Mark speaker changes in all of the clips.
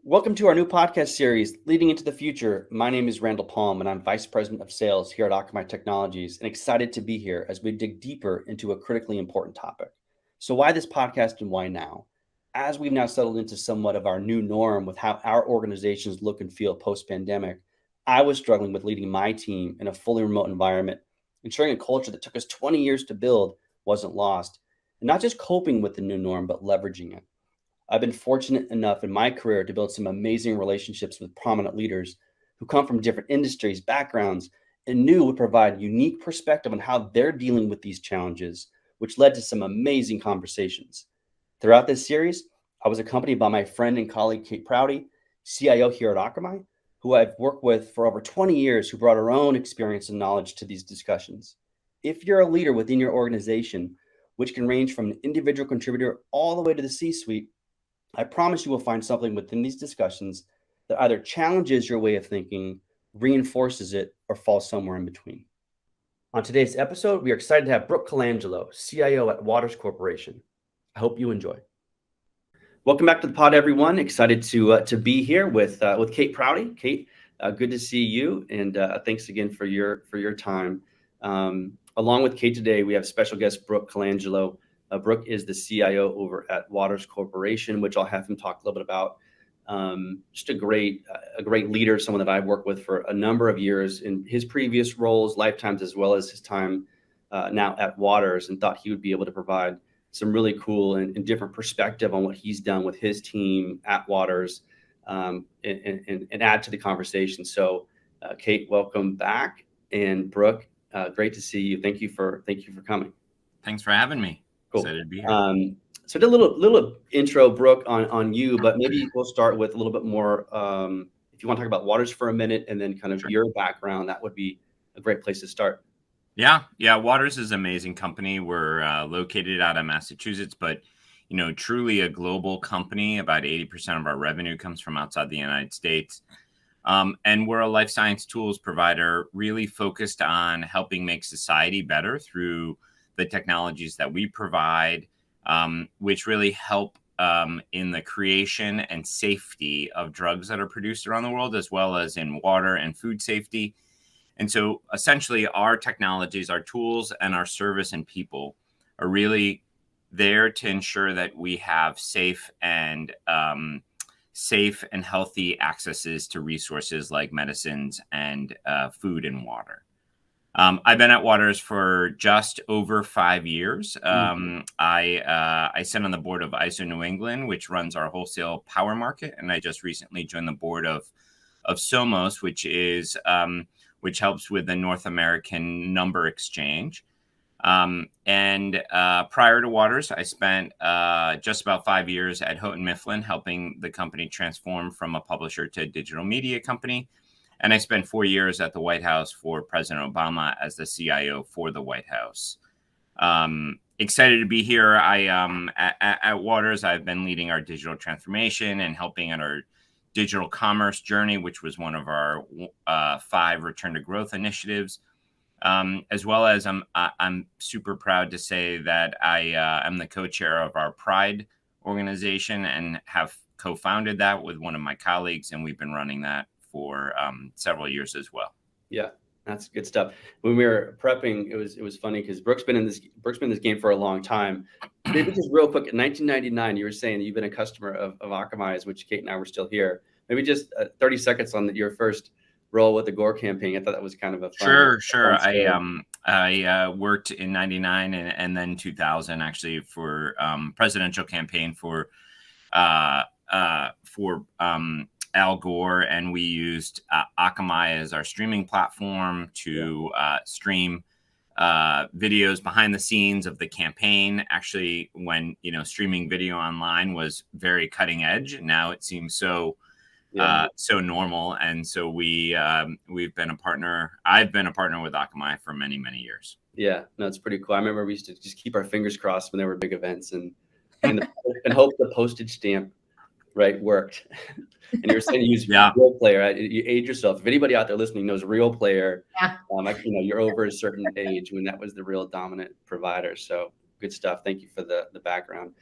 Speaker 1: Welcome to our new podcast series, Leading into the Future. My name is Randall Palm, and I'm Vice President of Sales here at Akamai Technologies, and excited to be here as we dig deeper into a critically important topic. So why this podcast and why now? As we've now settled into somewhat of our new norm with how our organizations look and feel post-pandemic, I was struggling with leading my team in a fully remote environment, ensuring a culture that took us 20 years to build wasn't lost, and not just coping with the new norm, but leveraging it. I've been fortunate enough in my career to build some amazing relationships with prominent leaders who come from different industries, backgrounds, and knew would provide unique perspective on how they're dealing with these challenges, which led to some amazing conversations. Throughout this series, I was accompanied by my friend and colleague, Kate Prouty, CIO here at Akamai, who I've worked with for over 20 years, who brought her own experience and knowledge to these discussions. If you're a leader within your organization, which can range from an individual contributor all the way to the C-suite, I promise you will find something within these discussions that either challenges your way of thinking, reinforces it, or falls somewhere in between. On today's episode, we are excited to have Brook Colangelo, CIO at Waters Corporation. I hope you enjoy. Welcome back to the pod, everyone. Excited to be here with Kate Prouty. Kate, good to see you, and thanks again for your time. Along with Kate today, we have special guest Brook Colangelo. Brook is the CIO over at Waters Corporation, which I'll have him talk a little bit about. Just a great leader, someone that I've worked with for a number of years in his previous roles, lifetimes, as well as his time now at Waters, and thought he would be able to provide some really cool and different perspective on what he's done with his team at Waters, and add to the conversation. So, Kate, welcome back, and Brook, great to see you. Thank you for coming.
Speaker 2: Thanks for having me.
Speaker 1: Cool.
Speaker 2: Excited to be here.
Speaker 1: So I did a little intro, Brook, on you, but maybe we'll start with a little bit more. If you want to talk about Waters for a minute, and then kind of your background, that would be a great place to start.
Speaker 2: Yeah. Waters is an amazing company. We're located out of Massachusetts, but truly a global company. About 80% of our revenue comes from outside the United States. And we're a life science tools provider, really focused on helping make society better through the technologies that we provide, which really help in the creation and safety of drugs that are produced around the world, as well as in water and food safety. And so essentially our technologies, our tools, and our service and people are really there to ensure that we have safe and healthy accesses to resources like medicines and food and water. I've been at Waters for just over 5 years. I sit on the board of ISO New England, which runs our wholesale power market, and I just recently joined the board of Somos, which helps with the North American number exchange. And prior to Waters, I spent just about 5 years at Houghton Mifflin, helping the company transform from a publisher to a digital media company. And I spent 4 years at the White House for President Obama as the CIO for the White House. Excited to be here. At Waters, I've been leading our digital transformation and helping in our digital commerce journey, which was one of our 5 return to growth initiatives. As well as I'm super proud to say that I am the co-chair of our Pride organization and have co-founded that with one of my colleagues, and we've been running that for several years as well.
Speaker 1: Yeah, that's good stuff. When we were prepping, it was funny because Brook's been in this game for a long time. Maybe just real quick, in 1999, you were saying that you've been a customer of Akamai's, which Kate and I were still here. Maybe just 30 seconds on your first role with the Gore campaign. I thought that was kind of a fun.
Speaker 2: Sure. I worked in 99 and then 2000 actually for presidential campaign for Al Gore, and we used Akamai as our streaming platform to stream videos behind the scenes of the campaign. Actually, when streaming video online was very cutting edge, now it seems so normal, and so we've been a partner. I've been a partner with Akamai for many years.
Speaker 1: Yeah, no, it's pretty cool. I remember we used to just keep our fingers crossed when there were big events and hope the postage stamp worked. And you were saying you use Real Player. Right? You age yourself. If anybody out there listening knows Real Player, you're over a certain age when that was the real dominant provider. So good stuff. Thank you for the background.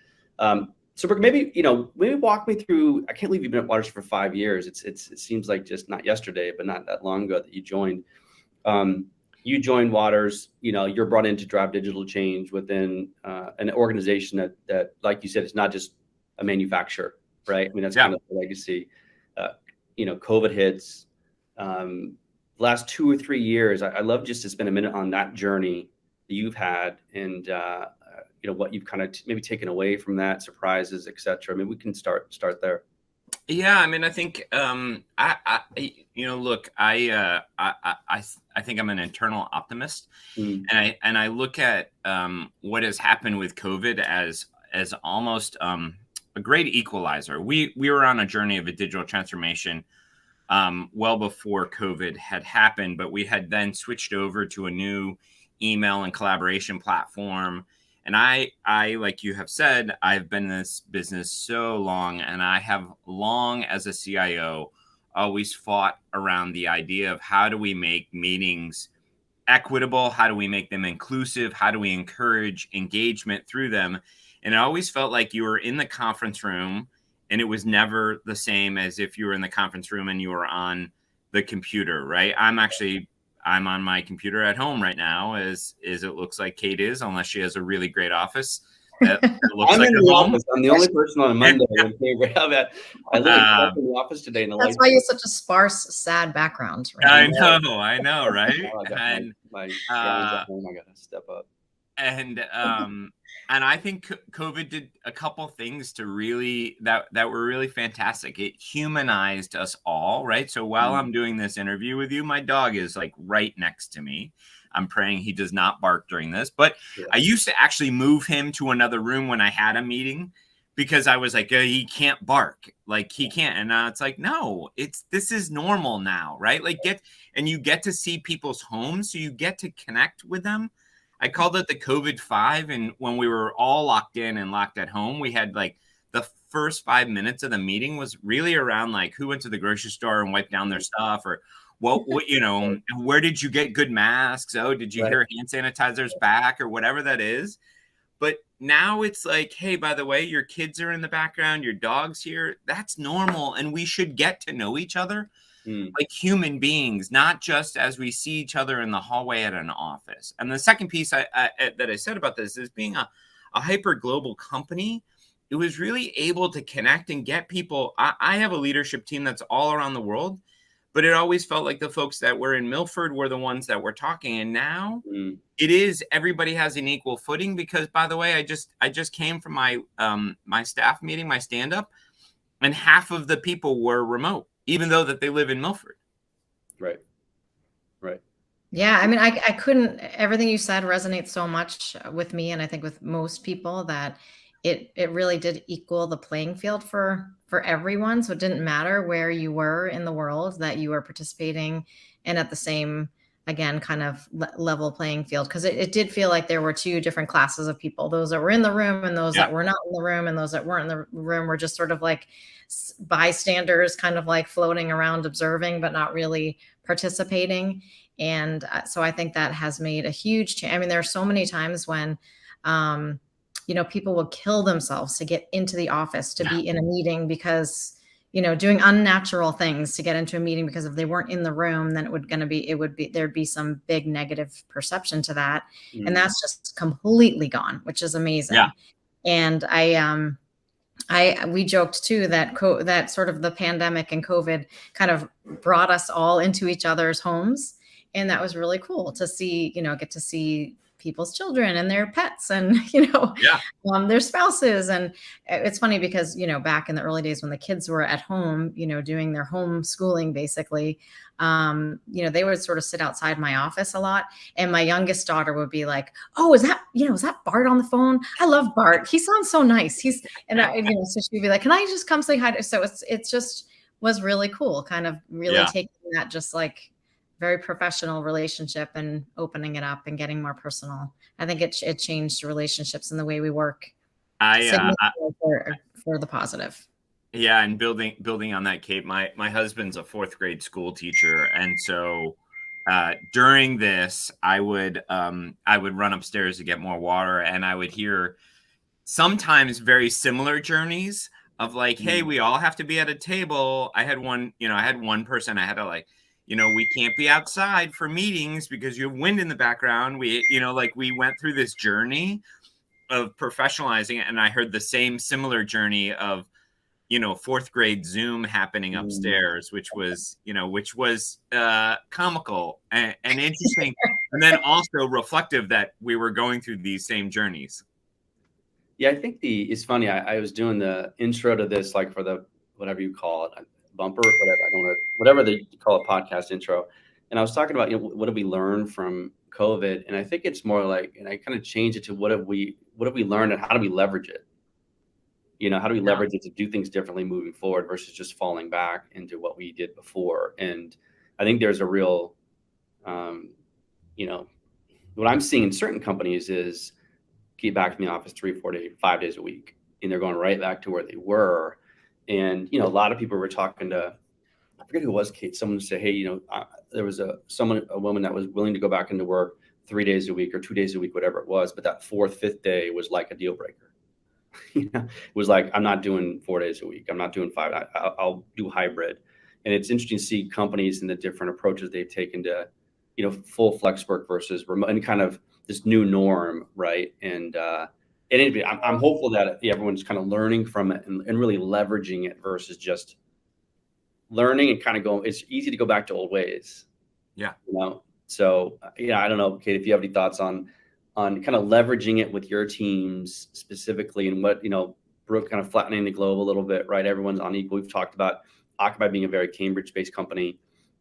Speaker 1: So Brooke, maybe, maybe walk me through, I can't believe you've been at Waters for 5 years. It seems like just not yesterday, but not that long ago that you joined. You joined Waters, you're brought in to drive digital change within an organization that, like you said, it's not just a manufacturer, right? I mean, that's kind of the legacy. COVID hits. Last 2 or 3 years, I love just to spend a minute on that journey that you've had, and what you've kind of maybe taken away from that, surprises, etc. I mean, we can start there.
Speaker 2: Yeah, I mean, I think look, I think I'm an internal optimist, and I look at what has happened with COVID as almost a great equalizer. We were on a journey of a digital transformation well before COVID had happened, but we had then switched over to a new email and collaboration platform. And I, like you have said, I've been in this business so long, and I have long as a CIO always fought around the idea of how do we make meetings equitable? How do we make them inclusive? How do we encourage engagement through them? And it always felt like you were in the conference room, and it was never the same as if you were in the conference room and you were on the computer, right? I'm on my computer at home right now, as it looks like Kate is, unless she has a really great office. That looks
Speaker 1: I'm
Speaker 2: like
Speaker 1: in the office. I'm the only person on a Monday. I live in the office today. And
Speaker 3: that's why you have such a sparse, sad background.
Speaker 2: Right? I know, right?
Speaker 1: I got
Speaker 2: And
Speaker 1: my guys at home. I got to step up.
Speaker 2: And I think COVID did a couple things to really that were really fantastic. It humanized us all, right? So while I'm doing this interview with you, my dog is like right next to me. I'm praying he does not bark during this, but I used to actually move him to another room when I had a meeting, because I was like, he can't bark, like he can't. And now it's like, no, this is normal now, right? Like you get to see people's homes, so you get to connect with them. I called it the COVID 5. And when we were all locked in and locked at home, we had like the first 5 minutes of the meeting was really around like who went to the grocery store and wiped down their stuff, or what where did you get good masks? Oh, did you hear hand sanitizers back, or whatever that is? But now it's like, hey, by the way, your kids are in the background, your dog's here. That's normal. And we should get to know each other like human beings, not just as we see each other in the hallway at an office. And the second piece that I said about this is being a hyper global company, it was really able to connect and get people. I have a leadership team that's all around the world, but it always felt like the folks that were in Milford were the ones that were talking. And now it is, everybody has an equal footing, because, by the way, I just came from my my staff meeting, my stand-up, and half of the people were remote, even though that they live in Milford.
Speaker 1: Right.
Speaker 3: Yeah. I mean, I couldn't, everything you said resonates so much with me. And I think with most people, that it really did equal the playing field for everyone. So it didn't matter where you were in the world, that you were participating and at the same, again, kind of level playing field. Cause it did feel like there were two different classes of people, those that were in the room and those that were not in the room, and those that weren't in the room were just sort of like bystanders, kind of like floating around observing, but not really participating. And so I think that has made a huge change. I mean, there are so many times when, people will kill themselves to get into the office, to be in a meeting, because, doing unnatural things to get into a meeting, because if they weren't in the room, then there'd be some big negative perception to that. And that's just completely gone, which is amazing.
Speaker 2: Yeah.
Speaker 3: And we joked too that that sort of the pandemic and COVID kind of brought us all into each other's homes. And that was really cool to see, get to see people's children and their pets and, their spouses. And it's funny because, back in the early days when the kids were at home, doing their home schooling, basically, they would sort of sit outside my office a lot. And my youngest daughter would be like, oh, is that Bart on the phone? I love Bart. He sounds so nice. So she'd be like, can I just come say hi? So it just was really cool, kind of really taking that just like very professional relationship and opening it up and getting more personal. I think it changed relationships and the way we work for the positive.
Speaker 2: Yeah, and building on that, Kate, my husband's a 4th grade school teacher, and so during this, I would run upstairs to get more water, and I would hear sometimes very similar journeys of like, hey, we all have to be at a table. I had one person I had to like, we can't be outside for meetings because you have wind in the background. We went through this journey of professionalizing it. And I heard the similar journey of, fourth grade Zoom happening upstairs, which was comical and interesting. And then also reflective that we were going through these same journeys.
Speaker 1: Yeah, I think it's funny. I was doing the intro to this, like for the, whatever you call it, bumper, whatever you call a podcast intro. And I was talking about, what did we learn from COVID? And I think it's more like, and I kind of changed it to what have we learned and how do we leverage it? How do we leverage it to do things differently moving forward versus just falling back into what we did before? And I think there's a real, what I'm seeing in certain companies is get back in the office 3, 4 days, 5 days a week, and they're going right back to where they were. And a lot of people were talking to, I forget who it was, Kate. Someone said, hey, there was a woman that was willing to go back into work 3 days a week or 2 days a week, whatever it was, but that 4th, 5th day was like a deal breaker. It was like, I'm not doing 4 days a week. I'm not doing 5. I'll do hybrid. And it's interesting to see companies and the different approaches they've taken to, full flex work versus remote, and kind of this new norm, right? And I'm hopeful that everyone's kind of learning from it and really leveraging it versus just learning and kind of going. It's easy to go back to old ways.
Speaker 2: Yeah.
Speaker 1: So I don't know, Kate, if you have any thoughts on kind of leveraging it with your teams specifically, and what, Brook, kind of flattening the globe a little bit, right? Everyone's on equal. We've talked about Occupy being a very Cambridge-based company,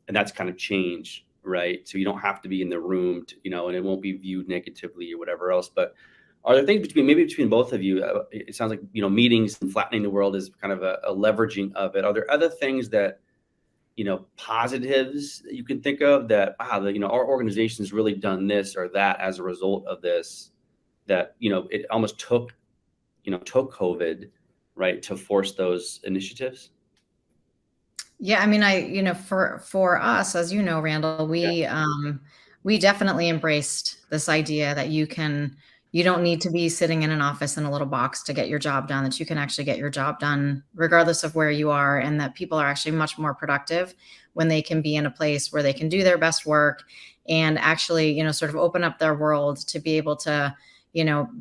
Speaker 1: and that's kind of changed, right? So you don't have to be in the room, and it won't be viewed negatively or whatever else. But are there things between both of you? It sounds like, meetings and flattening the world is kind of a leveraging of it. Are there other things that, positives that you can think of that, our organization's really done this or that as a result of this, that, it almost took COVID, right, to force those initiatives?
Speaker 3: Yeah, I mean, for us, as you know, Randall, we definitely embraced this idea that you don't need to be sitting in an office in a little box to get your job done, that you can actually get your job done regardless of where you are, and that people are actually much more productive when they can be in a place where they can do their best work and actually, sort of open up their world to be able to,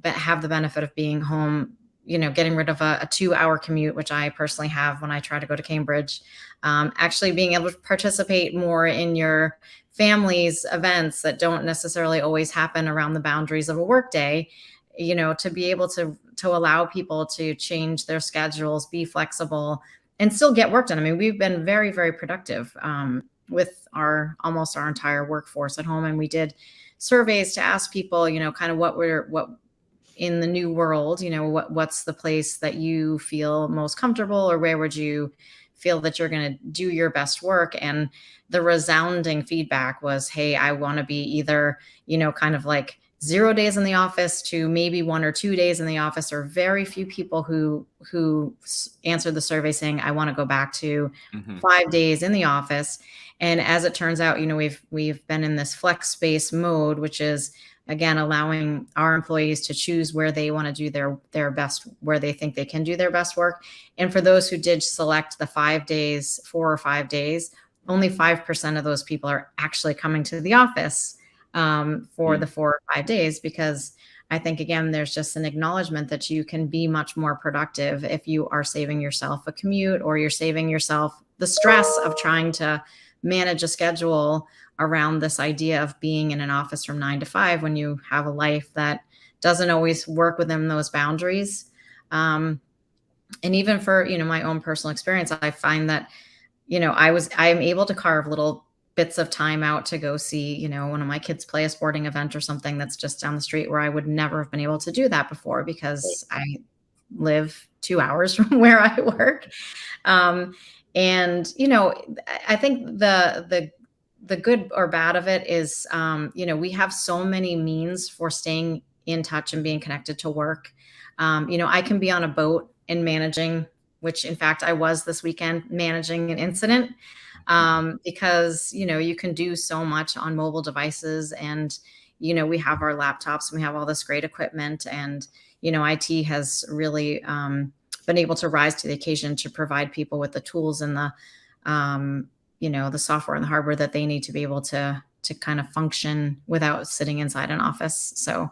Speaker 3: have the benefit of being home, getting rid of a 2-hour commute, which I personally have when I try to go to Cambridge, actually being able to participate more in your family's events that don't necessarily always happen around the boundaries of a workday, to be able to allow people to change their schedules, be flexible, and still get work done. I mean, we've been very, very productive with almost our entire workforce at home. And we did surveys to ask people, kind of what in the new world, what's the place that you feel most comfortable, or where would you feel that you're going to do your best work? And the resounding feedback was, hey, I want to be either, kind of like 0 days in the office to maybe 1 or 2 days in the office, or very few people who answered the survey saying, I want to go back to 5 days in the office. And as it turns out, we've been in this flex space mode, which is, again, allowing our employees to choose where they want to do their best, where they think they can do their best work. And for those who did select the 5 days, 4 or 5 days, only 5% of those people are actually coming to the office for the 4 or 5 days, because I think, again, there's just an acknowledgement that you can be much more productive if you are saving yourself a commute, or you're saving yourself the stress of trying to manage a schedule around this idea of being in an office from 9 to 5 when you have a life that doesn't always work within those boundaries. And even for, my own personal experience, I find that, I'm able to carve little bits of time out to go see, one of my kids play a sporting event or something that's just down the street, where I would never have been able to do that before because I live 2 hours from where I work. And, I think the good or bad of it is, we have so many means for staying in touch and being connected to work. I can be on a boat and managing, which in fact I was this weekend, managing an incident, because, you can do so much on mobile devices, and, we have our laptops and we have all this great equipment, and, IT has really been able to rise to the occasion to provide people with the tools and the software and the hardware that they need to be able to kind of function without sitting inside an office. So,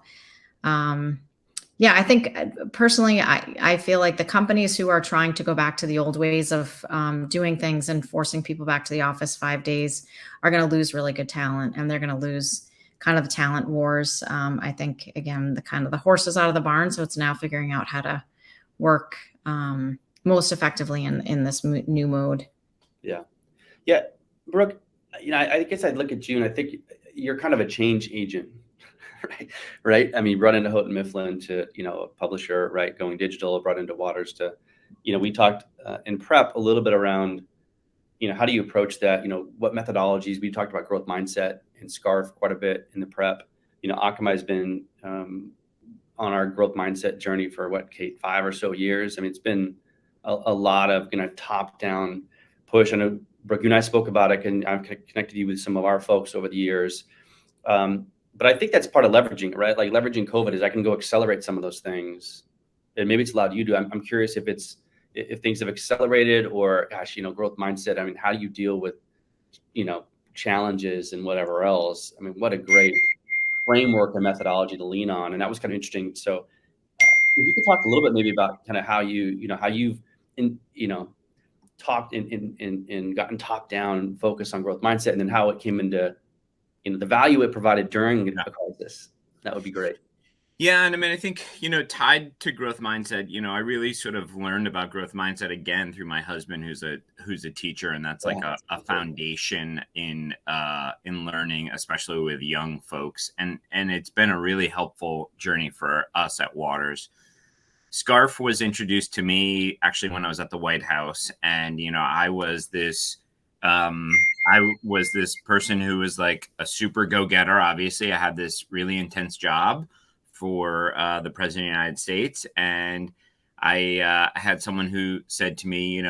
Speaker 3: yeah, I think personally, I feel like the companies who are trying to go back to the old ways of doing things and forcing people back to the office 5 days are going to lose really good talent, and they're going to lose kind of the talent wars. I think, again, the horse is out of the barn, so it's now figuring out how to work most effectively in this new mode.
Speaker 1: Yeah. Yeah. Brooke, I guess I'd look at you and I think you're kind of a change agent. Right. I mean, brought into Houghton Mifflin to, a publisher, right, going digital, brought into Waters to, we talked in prep a little bit around, how do you approach that? What methodologies? We talked about growth mindset and SCARF quite a bit in the prep. Akamai has been on our growth mindset journey for Kate, 5 or so years. I mean, it's been a lot of top down push. I know, Brooke, you and I spoke about it, and I've connected you with some of our folks over the years. But I think that's part of leveraging it, right? Like leveraging COVID is I can go accelerate some of those things, and maybe it's allowed you to. I'm curious if things have accelerated or, gosh, growth mindset. I mean, how do you deal with, challenges and whatever else? I mean, what a great framework and methodology to lean on, and that was kind of interesting. So, if you could talk a little bit maybe about kind of how you've talked and gotten top down focus on growth mindset, and then how it came into the value it provided during the crisis. That would be great.
Speaker 2: Yeah. And I mean, I think, tied to growth mindset, I really sort of learned about growth mindset again through my husband, who's a teacher. And that's like a foundation in learning, especially with young folks. And it's been a really helpful journey for us at Waters. SCARF was introduced to me actually when I was at the White House. And, I was this person who was like a super go-getter. Obviously, I had this really intense job for the president of the United States. And I had someone who said to me,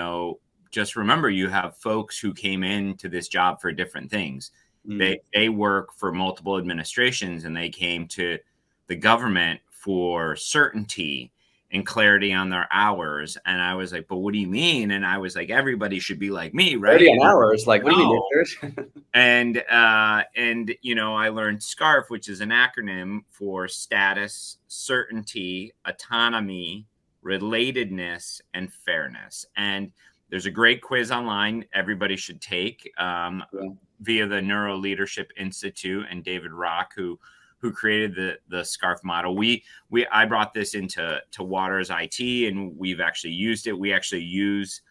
Speaker 2: just remember, you have folks who came into this job for different things. They work for multiple administrations, and they came to the government for certainty and clarity on their hours. And I was like, but what do you mean? And I was like, everybody should be like me, right?
Speaker 1: 30 on hours. Like, what do you mean?
Speaker 2: And I learned SCARF, which is an acronym for status, certainty, autonomy, relatedness, and fairness. And there's a great quiz online everybody should take via the Neuro Leadership Institute and David Rock, who created the SCARF model. I brought this into Waters IT, and we've actually used it. We actually use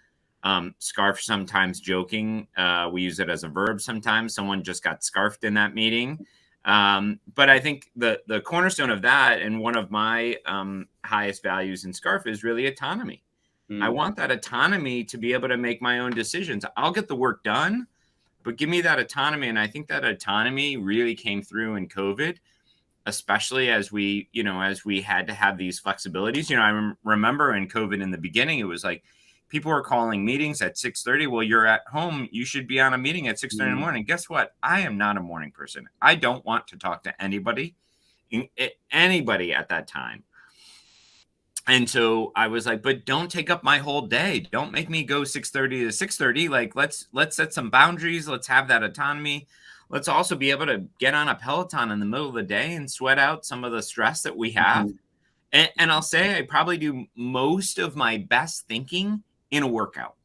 Speaker 2: SCARF sometimes joking. We use it as a verb sometimes. Someone just got scarfed in that meeting. But I think the cornerstone of that, and one of my highest values in SCARF, is really autonomy. I want that autonomy to be able to make my own decisions. I'll get the work done, but give me that autonomy. And I think that autonomy really came through in COVID, especially as we had to have these flexibilities. I remember in COVID in the beginning, it was like people were calling meetings at 6:30. Well, you're at home. You should be on a meeting at 6:30 in the morning. Guess what? I am not a morning person. I don't want to talk to anybody at that time. And so I was like, but don't take up my whole day. Don't make me go 6:30 to 6:30. Like, let's set some boundaries. Let's have that autonomy. Let's also be able to get on a Peloton in the middle of the day and sweat out some of the stress that we have. And I'll say I probably do most of my best thinking in a workout.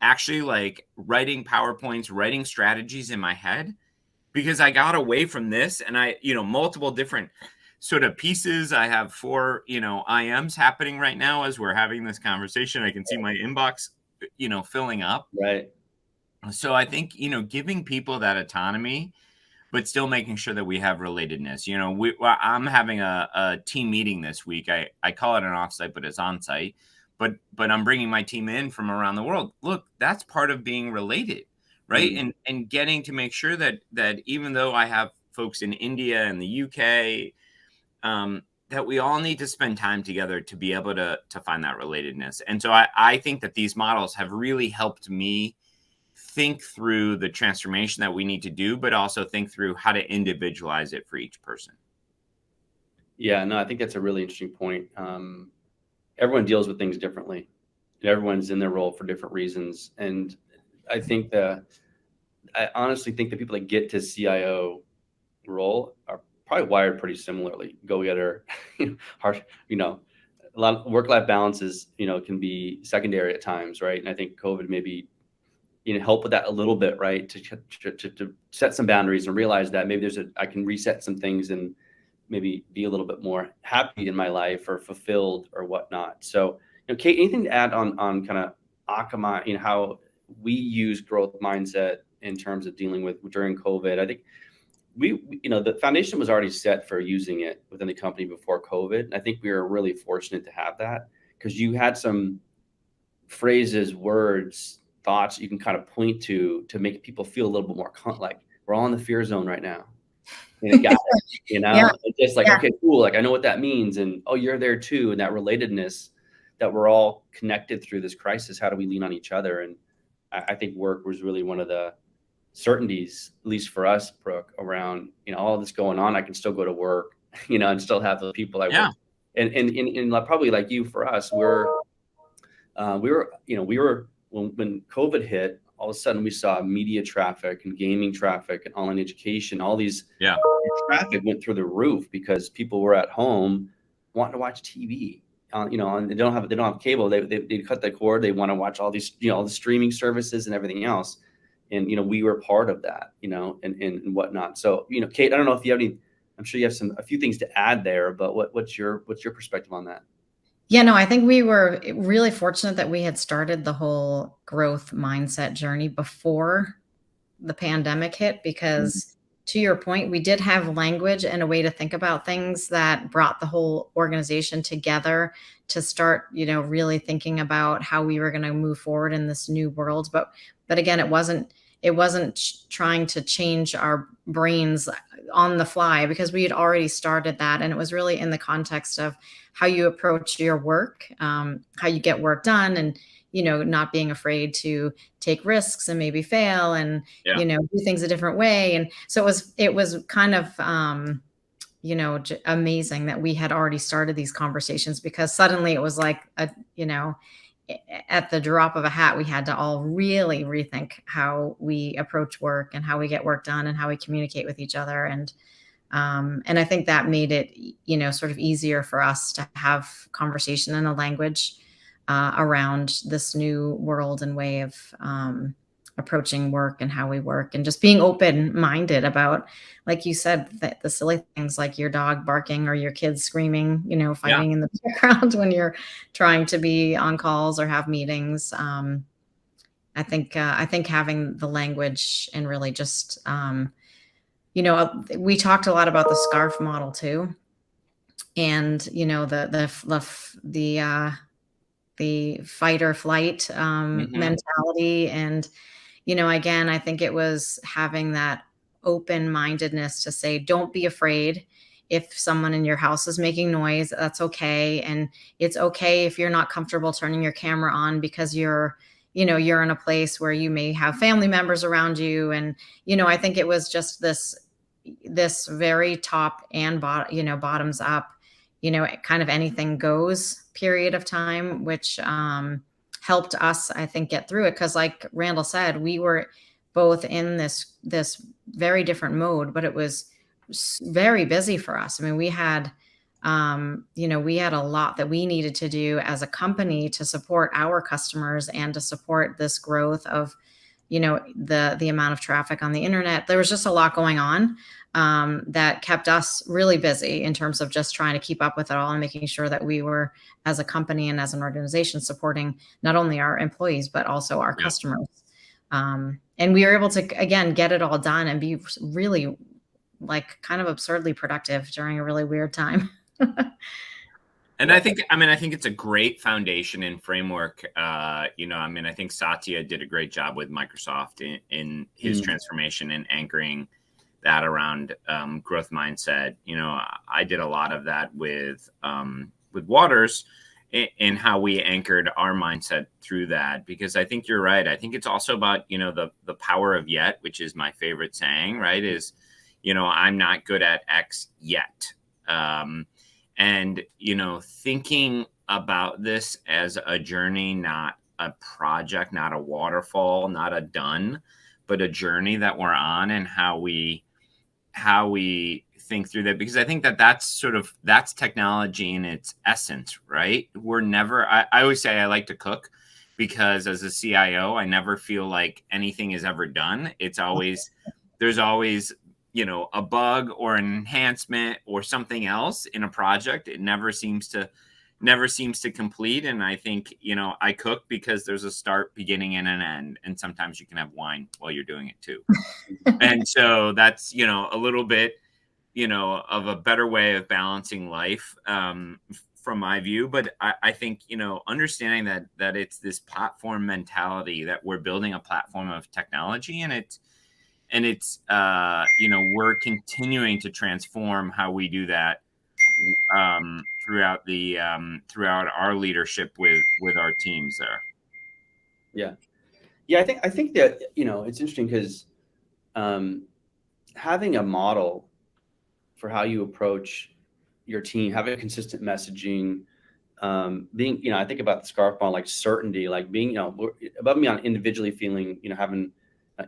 Speaker 2: Actually, like writing PowerPoints, writing strategies in my head, because I got away from this, and I, multiple different sort of pieces. I have 4, IMs happening right now as we're having this conversation. I can see my inbox, filling up.
Speaker 1: Right.
Speaker 2: So I think, giving people that autonomy, but still making sure that we have relatedness. I'm having a team meeting this week. I call it an offsite, but it's on-site. But I'm bringing my team in from around the world. Look, that's part of being related, right? And getting to make sure that even though I have folks in India and the UK, that we all need to spend time together to be able to find that relatedness. And so I think that these models have really helped me think through the transformation that we need to do, but also think through how to individualize it for each person.
Speaker 1: Yeah, no, I think that's a really interesting point. Everyone deals with things differently, and everyone's in their role for different reasons. And I think I honestly think the people that get to CIO role are probably wired pretty similarly. Go-getter, hard, a lot of work-life balances, can be secondary at times, right? And I think COVID maybe, help with that a little bit, right? To set some boundaries and realize that maybe I can reset some things and maybe be a little bit more happy in my life or fulfilled or whatnot. So, Kate, anything to add on kind of Akamai, how we use growth mindset in terms of dealing with during COVID? I think the foundation was already set for using it within the company before COVID. And I think we were really fortunate to have that because you had some phrases, words, thoughts you can kind of point to make people feel a little bit more like we're all in the fear zone right now. And it got it,
Speaker 3: Yeah.
Speaker 1: It's just like, okay, cool. Like I know what that means. And oh, you're there too. And that relatedness that we're all connected through this crisis. How do we lean on each other? And I think work was really one of the certainties, at least for us, Brooke, around, all this going on. I can still go to work, and still have the people I work. And probably like you, for us, we were when COVID hit, all of a sudden we saw media traffic and gaming traffic and online education, all these traffic went through the roof because people were at home wanting to watch TV. And they don't have cable. They cut the cord. They want to watch all these, all the streaming services and everything else. And, we were part of that, and whatnot. So, Kate, I don't know if you have any, I'm sure you have a few things to add there, but what's your perspective on that?
Speaker 3: Yeah, no, I think we were really fortunate that we had started the whole growth mindset journey before the pandemic hit, because to your point, we did have language and a way to think about things that brought the whole organization together to start, really thinking about how we were going to move forward in this new world. But again, it wasn't trying to change our brains on the fly, because we had already started that. And it was really in the context of how you approach your work, how you get work done, and, not being afraid to take risks and maybe fail and, do things a different way. And so it was kind of, amazing that we had already started these conversations, because suddenly it was like, at the drop of a hat, we had to all really rethink how we approach work and how we get work done and how we communicate with each other. And I think that made it, sort of easier for us to have conversation in a language around this new world and way of approaching work and how we work, and just being open-minded about, like you said, the silly things like your dog barking or your kids screaming, fighting in the background when you're trying to be on calls or have meetings. I think having the language and really just, we talked a lot about the SCARF model too, and the fight or flight mentality. And, again, I think it was having that open-mindedness to say, don't be afraid if someone in your house is making noise. That's okay. And it's okay if you're not comfortable turning your camera on, because you're in a place where you may have family members around you. And, I think it was just this very top and bottoms up, kind of anything goes period of time, which helped us, I think, get through it. Because like Randall said, we were both in this very different mode, but it was very busy for us. I mean, we had a lot that we needed to do as a company to support our customers and to support this growth of, the amount of traffic on the internet. There was just a lot going on that kept us really busy in terms of just trying to keep up with it all and making sure that we were, as a company and as an organization, supporting not only our employees, but also our customers. And we were able to, again, get it all done and be really, like, kind of absurdly productive during a really weird time.
Speaker 2: And I think it's a great foundation and framework. I think Satya did a great job with Microsoft in his transformation and anchoring that around growth mindset. I did a lot of that with Waters, and how we anchored our mindset through that, because I think you're right. I think it's also about, the power of yet, which is my favorite saying, right? Is, I'm not good at X yet. And, thinking about this as a journey, not a project, not a waterfall, not a done, but a journey that we're on, and how we think through that, because I think that's technology in its essence, right? I always say I like to cook, because as a CIO, I never feel like anything is ever done. There's always, a bug or an enhancement or something else in a project. It never seems to complete. And I think, I cook because there's a start, beginning, and an end. And sometimes you can have wine while you're doing it too. And so that's, a little bit, of a better way of balancing life, from my view. But I think, understanding that it's this platform mentality, that we're building a platform of technology, and it's we're continuing to transform how we do that, throughout our leadership with our teams there.
Speaker 1: Yeah, I think that, it's interesting because having a model for how you approach your team, having consistent messaging, being, I think about the scarf bond, like certainty, like being, above me on individually feeling, having,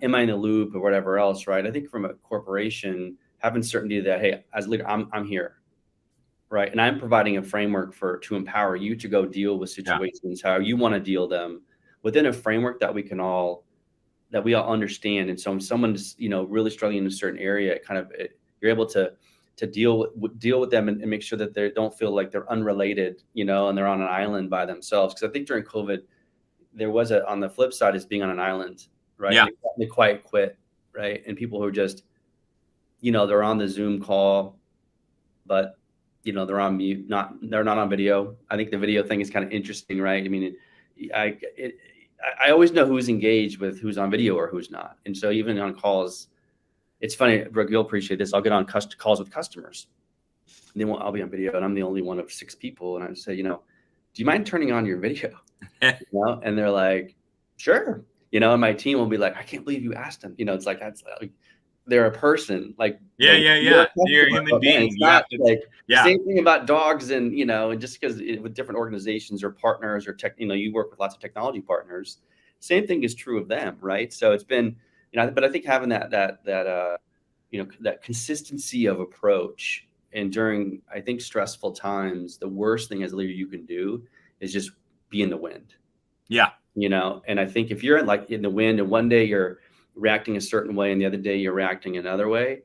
Speaker 1: am I in the loop or whatever else, right? I think from a corporation, having certainty that, hey, as a leader, I'm here, right? And I'm providing a framework to empower you to go deal with situations how you want to deal them, within a framework that we all understand. And so when someone's, really struggling in a certain area, you're able to deal with them and make sure that they don't feel like they're unrelated, and they're on an island by themselves. Because I think during COVID, there was on the flip side is being on an island, right?
Speaker 2: Yeah.
Speaker 1: They quiet quit, right? And people who are just, they're on the Zoom call, but they're on mute, they're not on video. I think the video thing is kind of interesting, right? I mean, I always know who's engaged with who's on video or who's not. And so even on calls, it's funny, Brooke, you'll appreciate this. I'll get on calls with customers. I'll be on video, and I'm the only one of 6 people. And I say, do you mind turning on your video? And they're like, sure. And my team will be like, I can't believe you asked them. It's like, that's like, they're a person. Like,
Speaker 2: you're a human being.
Speaker 1: It's not like the same thing about dogs, and and just because with different organizations or partners or tech, you work with lots of technology partners. Same thing is true of them, right? So it's been, but I think having that consistency of approach, and during, I think, stressful times, the worst thing as a leader you can do is just be in the wind.
Speaker 2: Yeah.
Speaker 1: And I think if you're in the wind, and one day you're reacting a certain way and the other day you're reacting another way,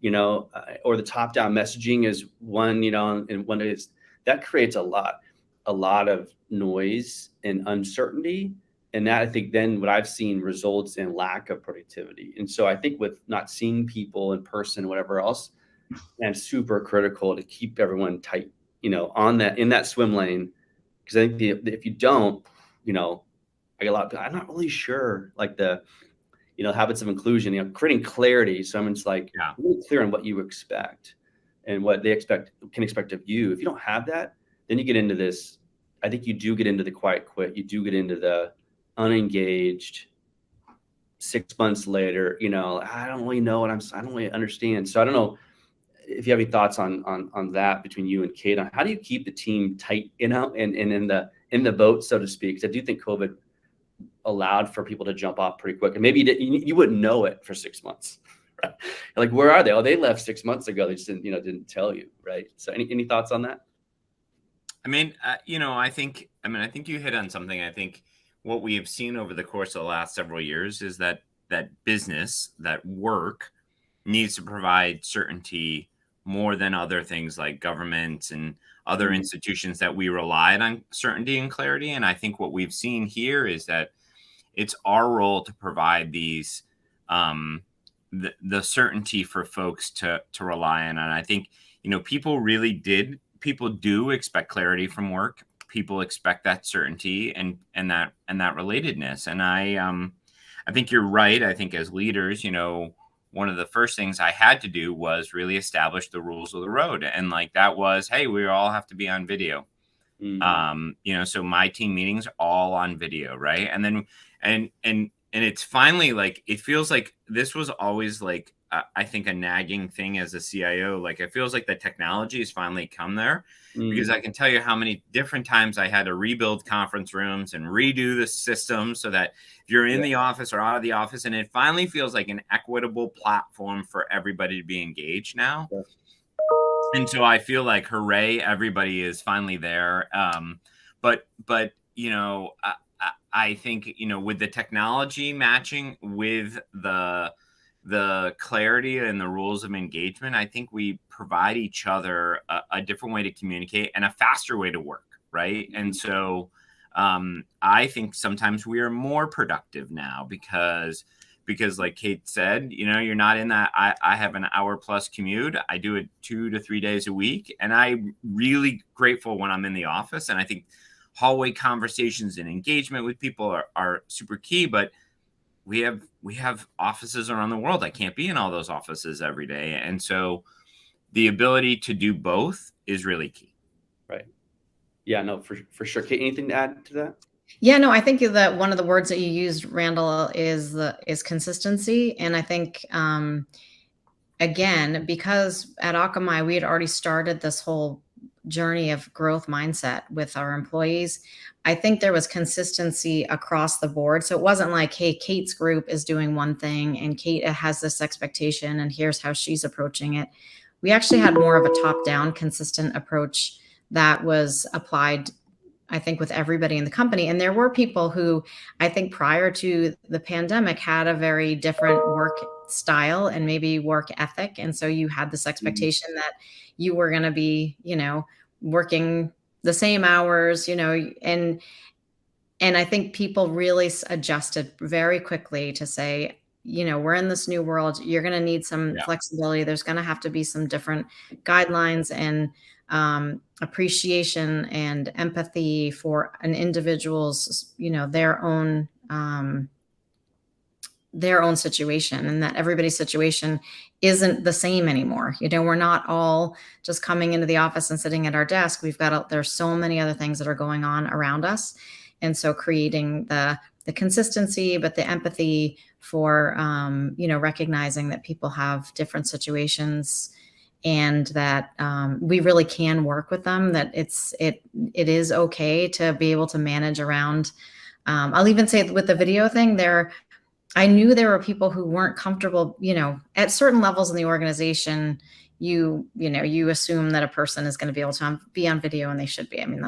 Speaker 1: or the top-down messaging is one, and one is that creates a lot of noise and uncertainty. And that, I think, then what I've seen results in lack of productivity. And so I think with not seeing people in person, whatever else, and super critical to keep everyone tight, in that swim lane. Because I think if you don't, I get a lot of people, I'm not really sure, like the, habits of inclusion, creating clarity. So it's like, really clear on what you expect and what they can expect of you. If you don't have that, then you get into this. I think you do get into the quiet quit. You do get into the unengaged. 6 months later, I don't really know I don't really understand. So I don't know if you have any thoughts on that between you and Kate, on how do you keep the team tight, and in the boat, so to speak? Because I do think COVID allowed for people to jump off pretty quick, and maybe you wouldn't know it for 6 months. Right? Like, where are they? Oh, they left 6 months ago. They just didn't tell you, right? So any thoughts on that?
Speaker 2: I mean, I think you hit on something. I think what we have seen over the course of the last several years is that business, that work, needs to provide certainty more than other things like government and other institutions that we relied on certainty and clarity. And I think what we've seen here is that it's our role to provide these, the certainty for folks to rely on. And I think, people do expect clarity from work. People expect that certainty and that relatedness. And I think you're right. I think as leaders, one of the first things I had to do was really establish the rules of the road. And like, that was, hey, we all have to be on video. Mm-hmm. So my team meetings all on video. Right. And then, and it's finally, like, it feels like this was always like I think a nagging thing as a CIO. Like it feels like the technology has finally come there, because I can tell you how many different times I had to rebuild conference rooms and redo the system so that if you're in the office or out of the office, and it finally feels like an equitable platform for everybody to be engaged now.
Speaker 1: Yeah.
Speaker 2: And so I feel like, hooray, everybody is finally there. But you know, I think, you know, with the technology matching with the clarity and the rules of engagement, I think we provide each other a different way to communicate and a faster way to work, right? And so I think sometimes we are more productive now because like Kate said, you know, you're not in that, I have an hour plus commute. I do it 2 to 3 days a week. And I'm really grateful when I'm in the office. And I think hallway conversations and engagement with people are super key, but we have offices around the world. I can't be in all those offices every day. And so the ability to do both is really key.
Speaker 1: Right. Yeah, no, for sure. Kate, anything to add to that?
Speaker 3: Yeah, no, I think that one of the words that you used, Randall, is consistency. And I think, again, because at Akamai, we had already started this whole journey of growth mindset with our employees. I think there was consistency across the board. So it wasn't like, hey, Kate's group is doing one thing and Kate has this expectation and here's how she's approaching it. We actually had more of a top-down consistent approach that was applied, I think, with everybody in the company. And there were people who, I think, prior to the pandemic had a very different work style and maybe work ethic. And so you had this expectation that you were going to be, you know, working the same hours, you know, and I think people really adjusted very quickly to say, you know, we're in this new world. You're going to need some flexibility. There's going to have to be some different guidelines and appreciation and empathy for an individual's, you know, their own situation, and that everybody's situation isn't the same anymore. You know, we're not all just coming into the office and sitting at our desk. There's so many other things that are going on around us. And so creating the consistency, but the empathy for, you know, recognizing that people have different situations and that we really can work with them, that it is okay to be able to manage around. I'll even say with the video thing I knew there were people who weren't comfortable, you know, at certain levels in the organization, you assume that a person is going to be able to be on video, and they should be. I mean,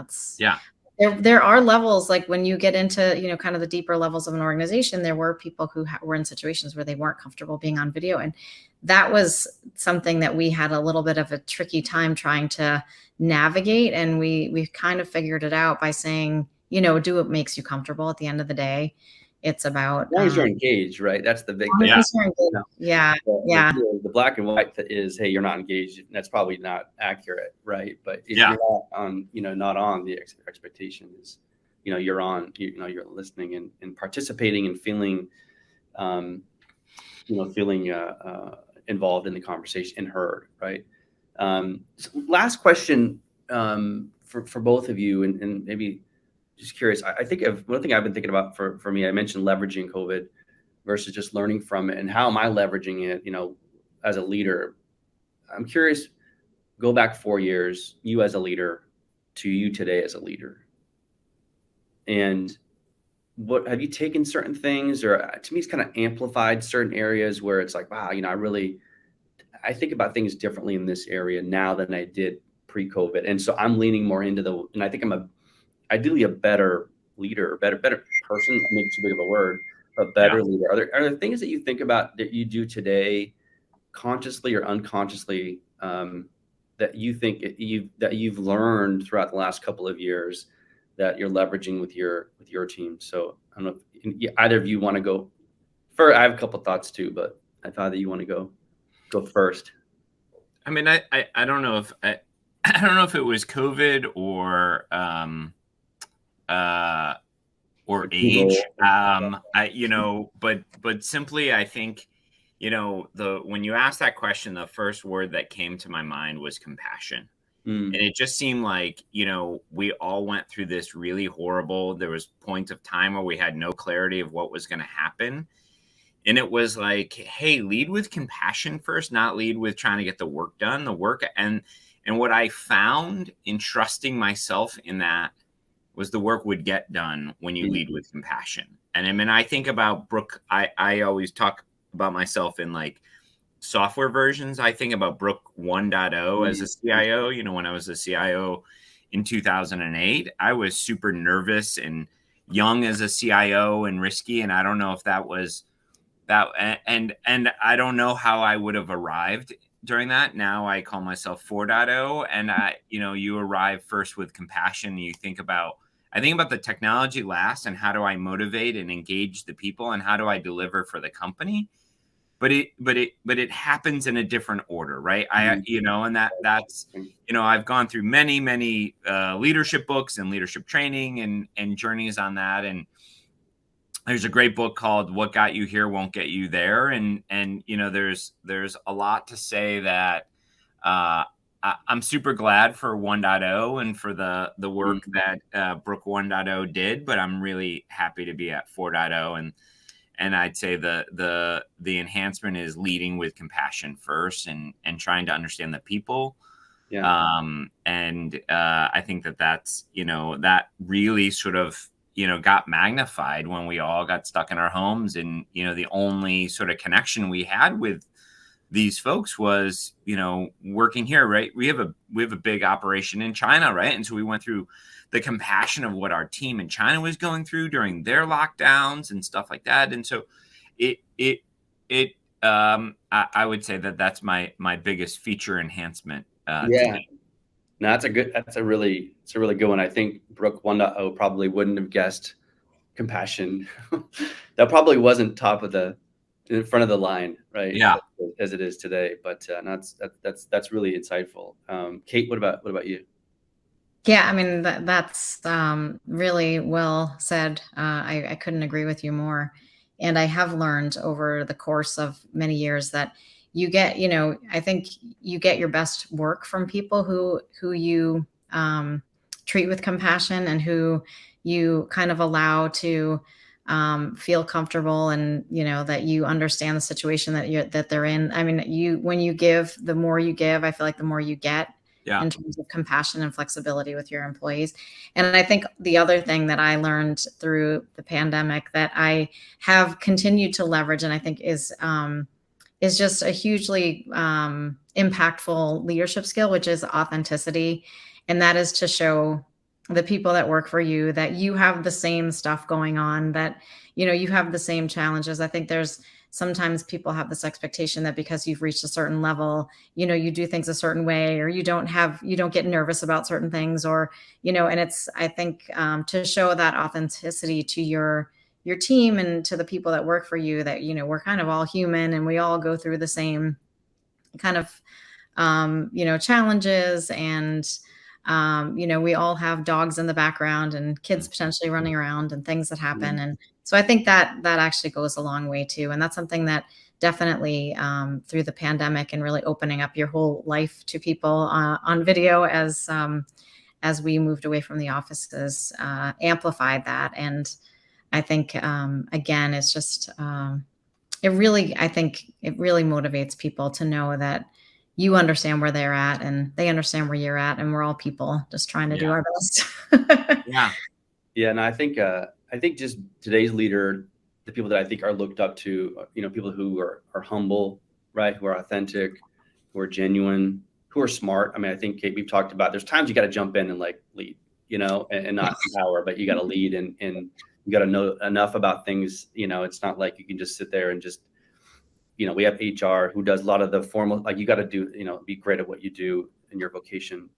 Speaker 3: there are levels, like when you get into, you know, kind of the deeper levels of an organization, there were people who were in situations where they weren't comfortable being on video. And that was something that we had a little bit of a tricky time trying to navigate. And we kind of figured it out by saying, you know, do what makes you comfortable. At the end of the day, it's about,
Speaker 1: as long as you're engaged, right? That's the big thing.
Speaker 3: Yeah.
Speaker 1: The black and white is, hey, you're not engaged. That's probably not accurate, right? But if you're not on, you know, not on, the expectation is, you know, you're on, you know, you're listening and participating and feeling, involved in the conversation and heard, right? So last question for both of you, and maybe just curious. I think of one thing I've been thinking about for me. I mentioned leveraging COVID versus just learning from it, and how am I leveraging it, you know, as a leader. I'm curious, go back 4 years, you as a leader to you today as a leader. And what have you taken certain things, or to me, it's kind of amplified certain areas where it's like, wow, you know, I think about things differently in this area now than I did pre-COVID. And so I'm leaning more into and I think I'm ideally a better leader, better person, maybe too big of a word, but better leader. Are there things that you think about that you do today, consciously or unconsciously, that you think that you've learned throughout the last couple of years that you're leveraging with your team? So I don't know if either of you want to go first. I have a couple thoughts too, but I thought that you want to go first.
Speaker 2: I mean, I don't know if I don't know if it was COVID or age, you know, but simply, I think, you know, when you asked that question, the first word that came to my mind was compassion. And it just seemed like, you know, we all went through this really horrible, there was points of time where we had no clarity of what was going to happen. And it was like, hey, lead with compassion first, not lead with trying to get the work done, and what I found in trusting myself in that was the work would get done when you lead with compassion. And I mean, I think about Brook, I always talk about myself in like software versions. I think about Brook 1.0 as a CIO. You know, when I was a CIO in 2008, I was super nervous and young as a CIO and risky. And I don't know if that was that. And I don't know how I would have arrived during that. Now I call myself 4.0. And you arrive first with compassion. I think about the technology last, and how do I motivate and engage the people, and how do I deliver for the company? But it happens in a different order, right? And that's I've gone through many leadership books and leadership training and journeys on that. And there's a great book called "What Got You Here Won't Get You There," and there's a lot to say that. I'm super glad for 1.0 and for the work that Brook 1.0 did, but I'm really happy to be at 4.0. And I'd say the enhancement is leading with compassion first and trying to understand the people.
Speaker 1: Yeah.
Speaker 2: I think that's that really sort of got magnified when we all got stuck in our homes, and the only sort of connection we had with these folks was, working here, right? We have a big operation in China, right? And so we went through the compassion of what our team in China was going through during their lockdowns and stuff like that. And so I would say that's my biggest feature enhancement. Today.
Speaker 1: No, that's a really good one. I think Brook 1.0 probably wouldn't have guessed compassion. That probably wasn't in front of the line, right?
Speaker 2: Yeah,
Speaker 1: as it is today. But that's really insightful. Kate, what about you?
Speaker 3: Yeah, I mean, that's really well said. I couldn't agree with you more. And I have learned over the course of many years that I think you get your best work from people who you treat with compassion, and who you kind of allow to feel comfortable, and that you understand the situation that they're in. I mean, when you give, the more you give, I feel like the more you get.
Speaker 2: Yeah.
Speaker 3: In terms of compassion and flexibility with your employees. And I think the other thing that I learned through the pandemic that I have continued to leverage, and I think is just a hugely impactful leadership skill, which is authenticity. And that is to show the people that work for you that you have the same stuff going on, that you have the same challenges. I think sometimes people have this expectation that because you've reached a certain level, you do things a certain way, or you don't get nervous about certain things, or, and it's, I think, to show that authenticity to your team and to the people that work for you, that, we're kind of all human, and we all go through the same kind of, challenges. And, we all have dogs in the background and kids potentially running around and things that happen. And so I think that actually goes a long way too. And that's something that definitely through the pandemic and really opening up your whole life to people on video as we moved away from the offices, amplified that. And I think, again, it's just, I think it really motivates people to know that you understand where they're at and they understand where you're at, and we're all people just trying to do our best.
Speaker 2: Yeah.
Speaker 1: Yeah. And I think just today's leader, the people that I think are looked up to, people who are humble, right? Who are authentic, who are genuine, who are smart. I mean, I think, Kate, we've talked about, there's times you got to jump in and like lead, and not empower, but you got to lead and you got to know enough about things. It's not like you can just sit there and just, we have HR who does a lot of the formal, like you got to do, be great at what you do in your vocation.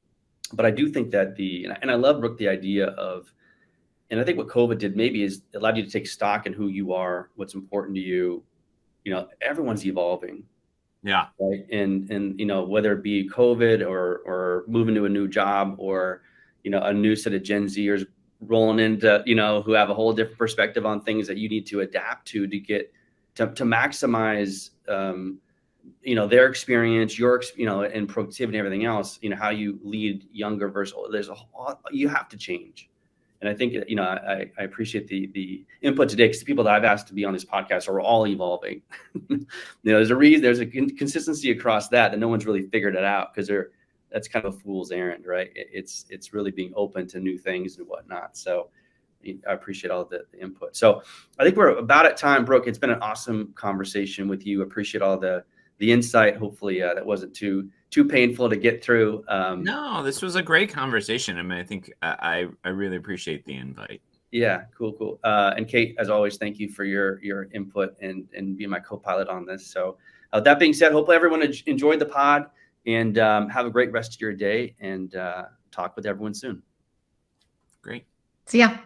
Speaker 1: But I do think that and I love, Brooke, the idea of, and I think what COVID did maybe is it allowed you to take stock in who you are, what's important to you. Everyone's evolving.
Speaker 2: Yeah.
Speaker 1: Right. And whether it be COVID or moving to a new job, or, a new set of Gen Zers rolling into, who have a whole different perspective on things that you need to adapt to get to maximize, their experience, and productivity and everything else, how you lead younger versus, you have to change. And I think, you know, I appreciate the input today, because the people that I've asked to be on this podcast are all evolving. You know, there's a consistency across that no one's really figured it out, because that's kind of a fool's errand, right? It's really being open to new things and whatnot. So I appreciate all the input. So I think we're about at time, Brooke. It's been an awesome conversation with you. Appreciate all the insight. Hopefully that wasn't too painful to get through.
Speaker 2: No, this was a great conversation. I mean, I think I really appreciate the invite.
Speaker 1: Yeah, cool. And Kate, as always, thank you for your input and being my co-pilot on this. So that being said, hopefully everyone enjoyed the pod, and have a great rest of your day, and talk with everyone soon.
Speaker 2: Great.
Speaker 3: See ya.